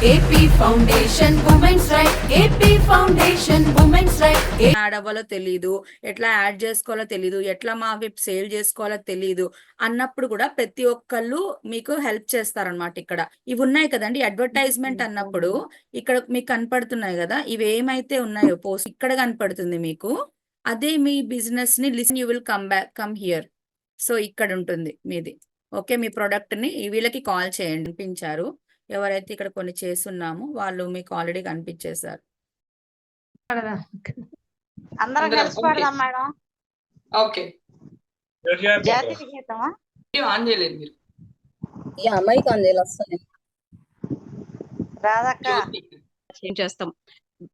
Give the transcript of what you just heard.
AP foundation women's right, AP foundation women's right. Add అవ్వాలో తెలీదు, ఎట్లా యాడ్ చేసుకోవాలో తెలీదు, ఎట్లా మా వెబ్ సేల్ చేసుకోవాలో తెలీదు అన్నప్పుడు కూడా ప్రతి ఒక్కళ్ళు మీకు హెల్ప్ చేస్తారనమాట. ఇక్కడ ఇవి ఉన్నాయి కదండి అడ్వర్టైజ్మెంట్ అన్నప్పుడు, ఇక్కడ మీకు కనపడుతున్నాయి కదా, ఇవి ఏమైతే ఉన్నాయో పోస్ట్ ఇక్కడ కనపడుతుంది మీకు. అదే మీ బిజినెస్ ని listen you will come here. So ఇక్కడ ఉంటుంది మీది. ఓకే, మీ ప్రొడక్ట్ ని వీళ్ళకి కాల్ చేయండి. కనిపించారు ఎవరైతే ఇక్కడ కొన్ని చేస్తున్నామో వాళ్ళు మీకు ఆల్రెడీ కనిపించేశారు. అందరం కలిసి పాడదాం మేడం. ఓకే, జాతీయ గీతమా? ఆన్ చేయలేదు మీరు. అమ్మాయికి అందేలు వస్తాయి. రాధక్క చేస్తాం.